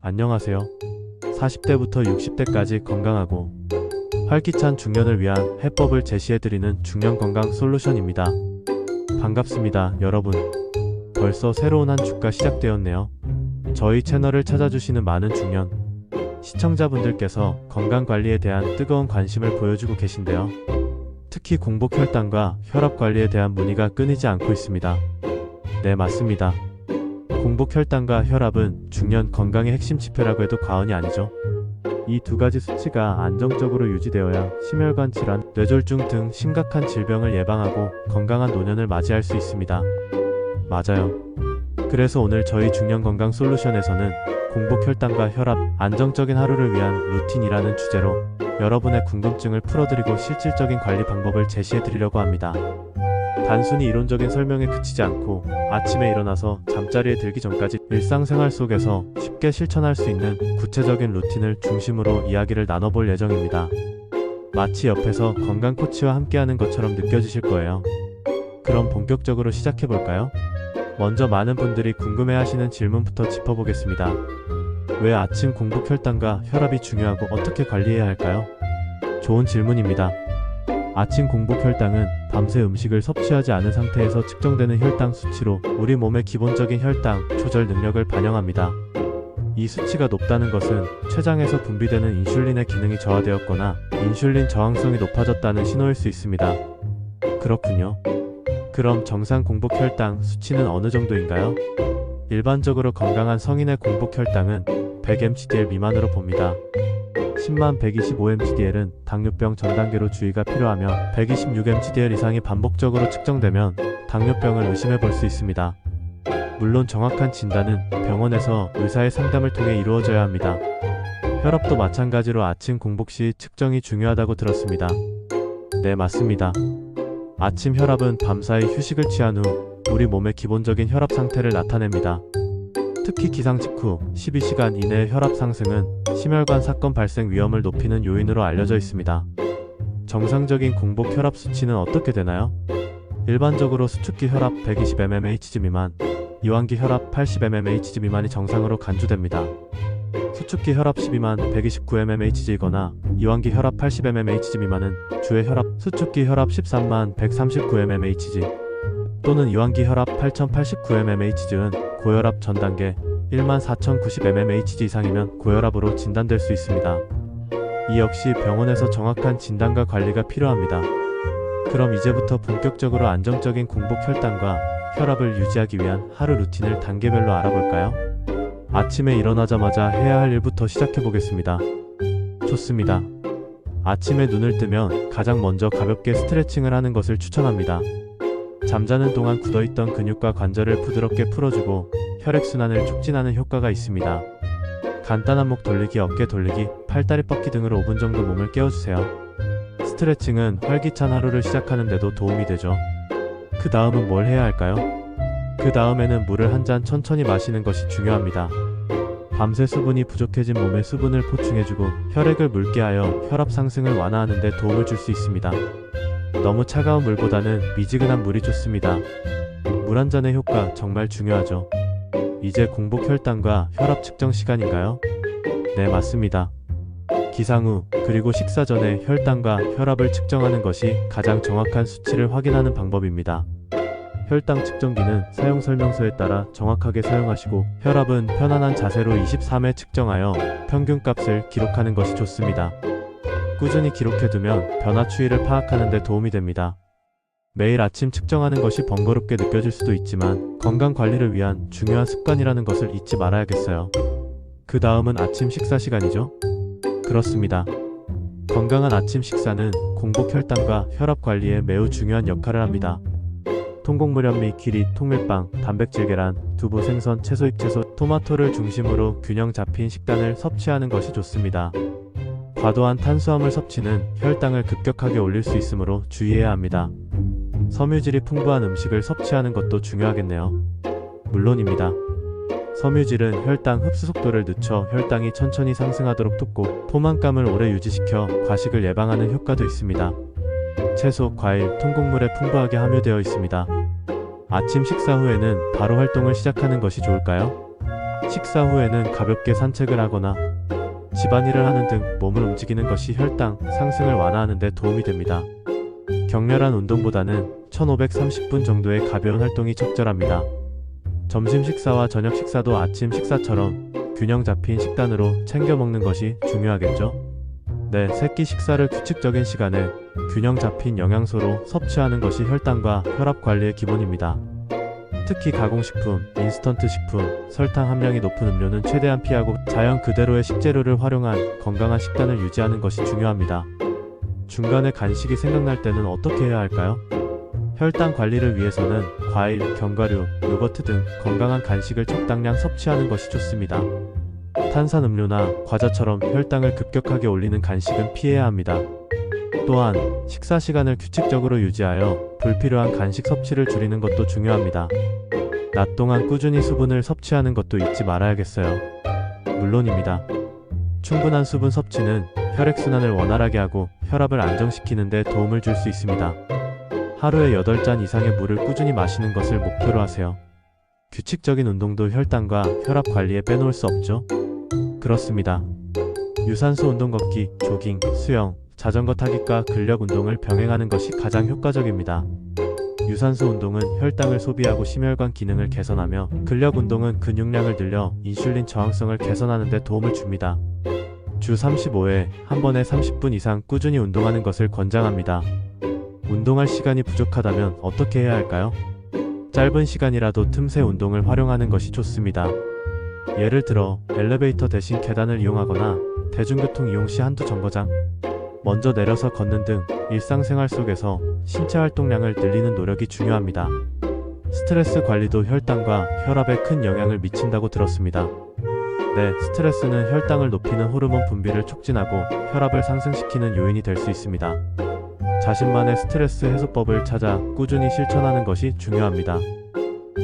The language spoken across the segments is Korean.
안녕하세요. 40대부터 60대까지 건강하고 활기찬 중년을 위한 해법을 제시해드리는 중년 건강 솔루션입니다. 반갑습니다, 여러분. 벌써 새로운 한 주가 시작되었네요. 저희 채널을 찾아주시는 많은 중년 시청자분들께서 건강관리에 대한 뜨거운 관심을 보여주고 계신데요. 특히 공복 혈당과 혈압 관리에 대한 문의가 끊이지 않고 있습니다. 네, 맞습니다. 공복 혈당과 혈압은 중년 건강의 핵심 지표라고 해도 과언이 아니죠. 이 두 가지 수치가 안정적으로 유지되어야 심혈관 질환, 뇌졸중 등 심각한 질병을 예방하고 건강한 노년을 맞이할 수 있습니다. 맞아요. 그래서 오늘 저희 중년 건강 솔루션에서는 공복 혈당과 혈압, 안정적인 하루를 위한 루틴이라는 주제로 여러분의 궁금증을 풀어드리고 실질적인 관리 방법을 제시해드리려고 합니다. 단순히 이론적인 설명에 그치지 않고 아침에 일어나서 잠자리에 들기 전까지 일상생활 속에서 쉽게 실천할 수 있는 구체적인 루틴을 중심으로 이야기를 나눠볼 예정입니다. 마치 옆에서 건강 코치와 함께하는 것처럼 느껴지실 거예요. 그럼 본격적으로 시작해볼까요? 먼저 많은 분들이 궁금해하시는 질문부터 짚어보겠습니다. 왜 아침 공복 혈당과 혈압이 중요하고 어떻게 관리해야 할까요? 좋은 질문입니다. 아침 공복 혈당은 밤새 음식을 섭취하지 않은 상태에서 측정되는 혈당 수치로 우리 몸의 기본적인 혈당 조절 능력을 반영합니다. 이 수치가 높다는 것은 췌장에서 분비되는 인슐린의 기능이 저하되었거나 인슐린 저항성이 높아졌다는 신호일 수 있습니다. 그렇군요. 그럼 정상 공복 혈당 수치는 어느 정도인가요? 일반적으로 건강한 성인의 공복 혈당은 100mg/dl 미만으로 봅니다. 10만 125mg/dl은 당뇨병 전 단계로 주의가 필요하며 126mg/dl 이상이 반복적으로 측정되면 당뇨병을 의심해 볼 수 있습니다. 물론 정확한 진단은 병원에서 의사의 상담을 통해 이루어져야 합니다. 혈압도 마찬가지로 아침 공복 시 측정이 중요하다고 들었습니다. 네, 맞습니다. 아침 혈압은 밤사이 휴식을 취한 후 우리 몸의 기본적인 혈압 상태를 나타냅니다. 특히 기상 직후 12시간 이내의 혈압 상승은 심혈관 사건 발생 위험을 높이는 요인으로 알려져 있습니다. 정상적인 공복 혈압 수치는 어떻게 되나요? 일반적으로 수축기 혈압 120mmHg 미만, 이완기 혈압 80mmHg 미만이 정상으로 간주됩니다. 수축기 혈압 12만 129mmHg이거나 이완기 혈압 80mmHg 미만은 주의 혈압, 수축기 혈압 13만 139mmHg 또는 이완기 혈압 8089mmHg는 고혈압 전 단계 1만 4090mmHg 이상이면 고혈압으로 진단될 수 있습니다. 이 역시 병원에서 정확한 진단과 관리가 필요합니다. 그럼 이제부터 본격적으로 안정적인 공복 혈당과 혈압을 유지하기 위한 하루 루틴을 단계별로 알아볼까요? 아침에 일어나자마자 해야 할 일부터 시작해보겠습니다. 좋습니다. 아침에 눈을 뜨면 가장 먼저 가볍게 스트레칭을 하는 것을 추천합니다. 잠자는 동안 굳어있던 근육과 관절을 부드럽게 풀어주고 혈액순환을 촉진하는 효과가 있습니다. 간단한 목 돌리기, 어깨 돌리기, 팔다리 뻗기 등으로 5분 정도 몸을 깨워주세요. 스트레칭은 활기찬 하루를 시작하는 데도 도움이 되죠. 그 다음은 뭘 해야 할까요? 그 다음에는 물을 한 잔 천천히 마시는 것이 중요합니다. 밤새 수분이 부족해진 몸에 수분을 보충해주고 혈액을 묽게 하여 혈압 상승을 완화하는 데 도움을 줄 수 있습니다. 너무 차가운 물보다는 미지근한 물이 좋습니다. 물 한 잔의 효과 정말 중요하죠. 이제 공복 혈당과 혈압 측정 시간인가요? 네, 맞습니다. 기상 후 그리고 식사 전에 혈당과 혈압을 측정하는 것이 가장 정확한 수치를 확인하는 방법입니다. 혈당 측정기는 사용 설명서에 따라 정확하게 사용하시고 혈압은 편안한 자세로 23회 측정하여 평균값을 기록하는 것이 좋습니다. 꾸준히 기록해두면 변화 추이를 파악하는 데 도움이 됩니다. 매일 아침 측정하는 것이 번거롭게 느껴질 수도 있지만 건강관리를 위한 중요한 습관이라는 것을 잊지 말아야겠어요. 그 다음은 아침 식사 시간이죠? 그렇습니다. 건강한 아침 식사는 공복 혈당과 혈압 관리에 매우 중요한 역할을 합니다. 통곡물 현미, 키리, 통밀빵, 단백질 계란, 두부, 생선, 채소, 잎채소, 토마토를 중심으로 균형 잡힌 식단을 섭취하는 것이 좋습니다. 과도한 탄수화물 섭취는 혈당을 급격하게 올릴 수 있으므로 주의해야 합니다. 섬유질이 풍부한 음식을 섭취하는 것도 중요하겠네요. 물론입니다. 섬유질은 혈당 흡수 속도를 늦춰 혈당이 천천히 상승하도록 돕고 포만감을 오래 유지시켜 과식을 예방하는 효과도 있습니다. 채소, 과일, 통곡물에 풍부하게 함유되어 있습니다. 아침 식사 후에는 바로 활동을 시작하는 것이 좋을까요? 식사 후에는 가볍게 산책을 하거나 집안일을 하는 등 몸을 움직이는 것이 혈당 상승을 완화하는 데 도움이 됩니다. 격렬한 운동보다는 1530분 정도의 가벼운 활동이 적절합니다. 점심 식사와 저녁 식사도 아침 식사처럼 균형 잡힌 식단으로 챙겨 먹는 것이 중요하겠죠? 네, 새끼 식사를 규칙적인 시간에 균형 잡힌 영양소로 섭취하는 것이 혈당과 혈압 관리의 기본입니다. 특히 가공식품, 인스턴트 식품, 설탕 함량이 높은 음료는 최대한 피하고 자연 그대로의 식재료를 활용한 건강한 식단을 유지하는 것이 중요합니다. 중간에 간식이 생각날 때는 어떻게 해야 할까요? 혈당 관리를 위해서는 과일, 견과류, 요거트 등 건강한 간식을 적당량 섭취하는 것이 좋습니다. 탄산음료나 과자처럼 혈당을 급격하게 올리는 간식은 피해야 합니다. 또한 식사 시간을 규칙적으로 유지하여 불필요한 간식 섭취를 줄이는 것도 중요합니다. 낮 동안 꾸준히 수분을 섭취하는 것도 잊지 말아야겠어요. 물론입니다. 충분한 수분 섭취는 혈액순환을 원활하게 하고 혈압을 안정시키는 데 도움을 줄 수 있습니다. 하루에 8잔 이상의 물을 꾸준히 마시는 것을 목표로 하세요. 규칙적인 운동도 혈당과 혈압 관리에 빼놓을 수 없죠? 그렇습니다. 유산소 운동 걷기, 조깅, 수영, 자전거 타기과 근력 운동을 병행하는 것이 가장 효과적입니다. 유산소 운동은 혈당을 소비하고 심혈관 기능을 개선하며 근력 운동은 근육량을 늘려 인슐린 저항성을 개선하는 데 도움을 줍니다. 주 35회 한 번에 30분 이상 꾸준히 운동하는 것을 권장합니다. 운동할 시간이 부족하다면 어떻게 해야 할까요? 짧은 시간이라도 틈새 운동을 활용하는 것이 좋습니다. 예를 들어 엘리베이터 대신 계단을 이용하거나 대중교통 이용 시 한두 정거장, 먼저 내려서 걷는 등 일상생활 속에서 신체 활동량을 늘리는 노력이 중요합니다. 스트레스 관리도 혈당과 혈압에 큰 영향을 미친다고 들었습니다. 네, 스트레스는 혈당을 높이는 호르몬 분비를 촉진하고 혈압을 상승시키는 요인이 될 수 있습니다. 자신만의 스트레스 해소법을 찾아 꾸준히 실천하는 것이 중요합니다.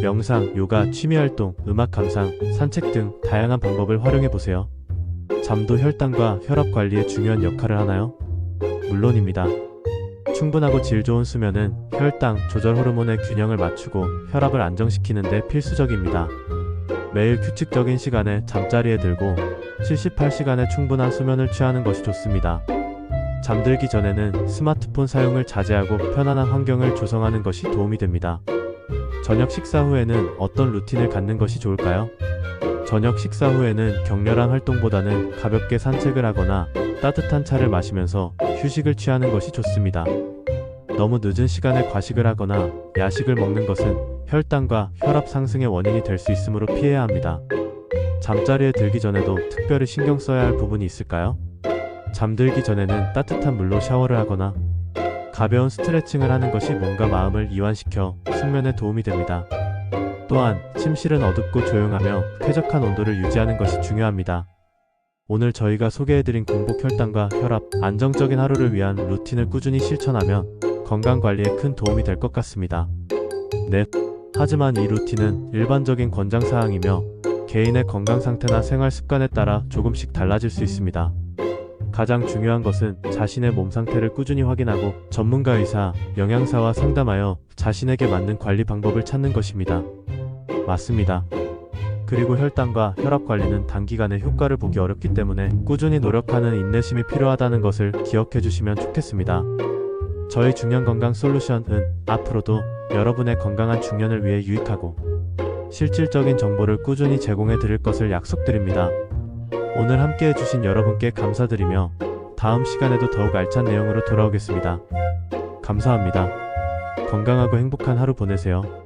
명상, 요가, 취미활동, 음악 감상, 산책 등 다양한 방법을 활용해보세요. 잠도 혈당과 혈압 관리에 중요한 역할을 하나요? 물론입니다. 충분하고 질 좋은 수면은 혈당 조절 호르몬의 균형을 맞추고 혈압을 안정시키는 데 필수적입니다. 매일 규칙적인 시간에 잠자리에 들고 78시간의 충분한 수면을 취하는 것이 좋습니다. 잠들기 전에는 스마트폰 사용을 자제하고 편안한 환경을 조성하는 것이 도움이 됩니다. 저녁 식사 후에는 어떤 루틴을 갖는 것이 좋을까요? 저녁 식사 후에는 격렬한 활동보다는 가볍게 산책을 하거나 따뜻한 차를 마시면서 휴식을 취하는 것이 좋습니다. 너무 늦은 시간에 과식을 하거나 야식을 먹는 것은 혈당과 혈압 상승의 원인이 될 수 있으므로 피해야 합니다. 잠자리에 들기 전에도 특별히 신경 써야 할 부분이 있을까요? 잠들기 전에는 따뜻한 물로 샤워를 하거나 가벼운 스트레칭을 하는 것이 몸과 마음을 이완시켜 숙면에 도움이 됩니다. 또한 침실은 어둡고 조용하며 쾌적한 온도를 유지하는 것이 중요합니다. 오늘 저희가 소개해드린 공복 혈당과 혈압, 안정적인 하루를 위한 루틴을 꾸준히 실천하면 건강관리에 큰 도움이 될 것 같습니다. 네. 하지만 이 루틴은 일반적인 권장사항이며 개인의 건강 상태나 생활 습관에 따라 조금씩 달라질 수 있습니다. 가장 중요한 것은 자신의 몸 상태를 꾸준히 확인하고 전문가 의사, 영양사와 상담하여 자신에게 맞는 관리 방법을 찾는 것입니다. 맞습니다. 그리고 혈당과 혈압 관리는 단기간에 효과를 보기 어렵기 때문에 꾸준히 노력하는 인내심이 필요하다는 것을 기억해 주시면 좋겠습니다. 저희 중년건강 솔루션은 앞으로도 여러분의 건강한 중년을 위해 유익하고 실질적인 정보를 꾸준히 제공해 드릴 것을 약속드립니다. 오늘 함께 해주신 여러분께 감사드리며 다음 시간에도 더욱 알찬 내용으로 돌아오겠습니다. 감사합니다. 건강하고 행복한 하루 보내세요.